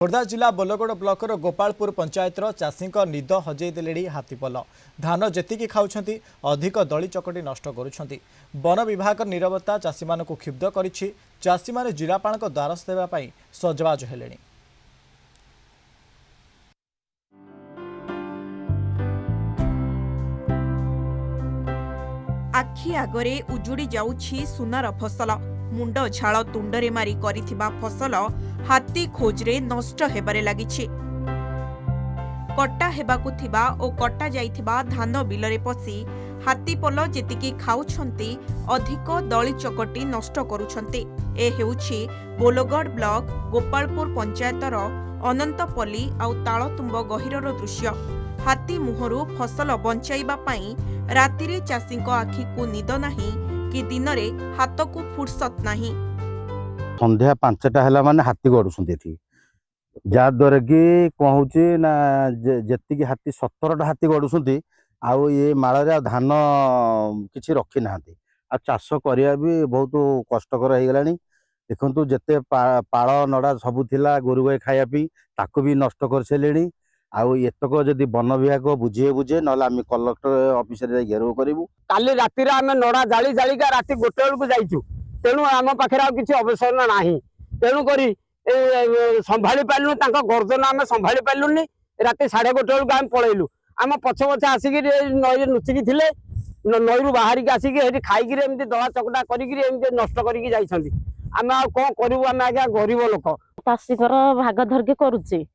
खोर्धा जिला बोलगोड़ ब्लॉकर गोपालपुर पंचायतर चाषी निद हजेदेले हाथीपल धान जेतिकी खाऊंट अधिक दली चकटी नष्ट करुंच वन विभाग नीरवता चाषी मान क्षुब्ध करिछि। चाषी माने जिलापाल द्वारस्थ देवाई सजबाज हेले। आखि आगरे उजुड़ी जाउछि सुनार फसल मुंड झाल तुंडरे मारी करिथिबा फसल हाथी खोजरे नष्ट हेबारे लागिछि। कटा हेबाकु थिबा ओ कटा जाइथिबा धान बिलरे पसी हाथी पल जेतिकी खाउछंती अधिक दली चकटी नष्ट करुछंती। ए हेउछि बोलगड़ ब्लॉक गोपालपुर पंचायतर अनंतपल्ली आउ तालतुंब गहिरर दृश्य। हाथी मुहरु फसल बंचाइबा पई रातिरे चाषीक आखिकु निद नाही कि दिनरे हाथकु फुर्सत नाही। संध्या 5टा हैला माने हाथी गडुसंती एथि जाद्वारा कि कौन होची ना जेतिकी हाथी 17टा हाथी गडुसंती आउ ये माଳରେ धान किछि रखी नाहांती आ चाष करिया भी बहुत कष्टकर हो गलानी। देखंतु जेते पाळ नडा सब थिला गोरु गाय खाया पी ताको भी नष्ट कर सेलेनी। आउ एतक जदि वन विभाग बुझे नला आम कलेक्टर ऑफिस रे घेराव करिवु। काली राति रे आमे नडा जाली जालिका राति गोटे बेलू जाइछु तेणु आम पाखे आ किसी अवसर नाही तेणु करी संभाली पालु तांका गर्जन आमे संभाली पालुनी। राति 1:30 बेलू आम पळैलु आम पछ पछ आसिक नई नुचिकी थिले नईरू बाहरिक आसिक हेठी खाइकी एमती दला चकटा करिकी एमती नष्ट करिकी जाइछंती। आमे आ कोन करिवु आमे आज्ञा गरीब लोक चाषीकर भाग धरके करुचे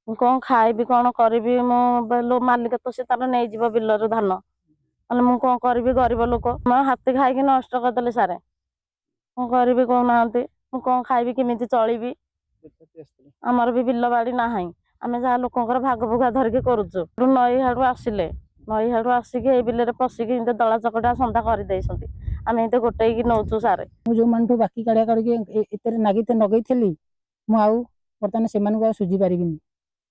कौन खाइबी कौन करी मो मालिक तो से तार नहीं जीव बिलर धान मतलब मु कौन करी गरीब लोक मैं हाथी खाई नष्ट करदे सारे कौन करी कहना मु कौन खाइबी केमी चलि आमर भी बिल बाड़ी ना आम जहाँ लोकर भाग भुगा धरिकी करुचु नई हाड़ू आसिले नई हाड़ू आसिक बिल पशिकी दला चकटा सन्धा करदे आम ये गोटे नौचु सारे जो मान बाकी काढ़िया करके नागिते नगई थी मुझे बर्तमान से सुझी पारि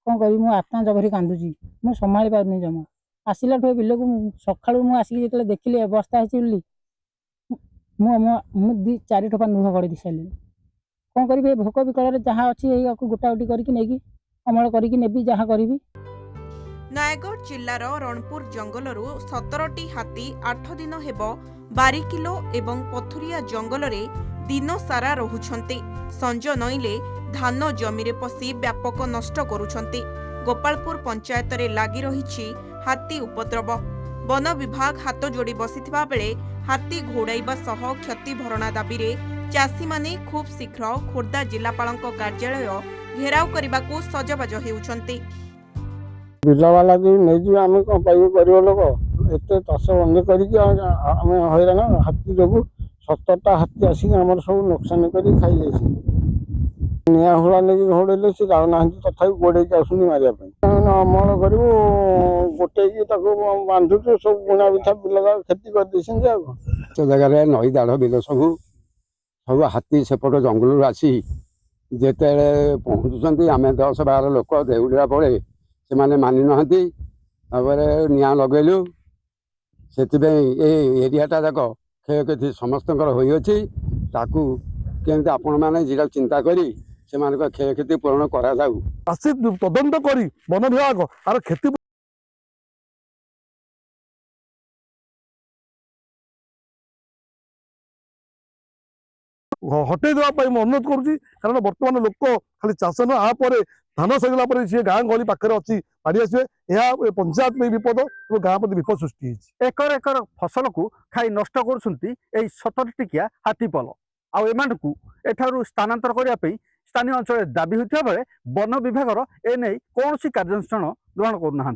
कौन करी मु आत्मा जबरी कांदुची मु संभाली पारनी जमा आसला बिल को सका मुझे जो देखिली अवस्था होली मुझे 4 ठोपा नुह गड़ी सारे कौन करी भोक विकल जहाँ अच्छी गोटा गोटी करके अमल करी जहाँ करी। नयगढ़ जिल्लार रणपुर जंगलरू 17टी हाथी 8 दिन हेब बारिकिलो एवं पथुरिया जंगल रे दिन सारा रहुछंती। संज नईले धान जमीरे पसी व्यापक नष्ट करुछंती। गोपालपुर पंचायत रे लागी रहिछि हाथी उपद्रव। वन विभाग हाथ जोड़ी बसिथिबा बेले हाथी घोड़ाइबा सह क्षति भरणा दाबी रे चाषी माने खूब शीघ्र खोर्धा जिलापालक कार्यालय घेराव करबाकू सजबाज हेउछंती। बिलवाला की नहीं आम कौन पाइबे गरीब लोक एत चाष बंद करके आम हैरान हाथी जो 17टा हाथी आसिक आम सब नुकसान कर खाई जाए निआ हुला नहीं घोड़े से जाऊना तथा गोड़े आसुनी मारे अमल कर गोटे बांधुचु सब बुणा बिछा बिल खेती कर जगह नई दाढ़ बिल सब सब हाथी सेपट जंगल आसी जिते पहुँचुं आम 10-12 लोक देउड़ा पड़े से मानी ना निआ लगेलु से एरियाटा जाक क्षयक्षति समस्त होती आपण मैंने जीरा चिंता करी से क्षयक्षति पूरण करा तदंत करी वन विभाग आर क्षति हटई देवाई अनुरोध करुँच कारण बर्तमान लोक खाली चाष न आपर धान सरीला सी गाँ गहली पाखे अच्छी माड़ी आसवे यह पंचायत में विपद और गाँ प्रति विपद सृष्टि एकर एकर फसल को खाई नष्ट कर 17 टिकिया हाथीपल आमू एठारू स्थानांतर करने स्थानीय अंचल दाबी होता बेले वन विभाग एने कौन कार्यानुष्ठान ग्रहण करना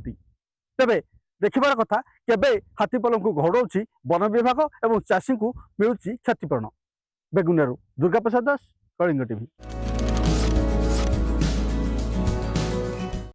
तेरे देखिबार कथा केबे हाथीपल को घोड़ौची वन विभाग और चाषी को मिलूची क्षतिपूरण। बेगुनियारू दुर्गा प्रसाद दास, कलिंग टीवी।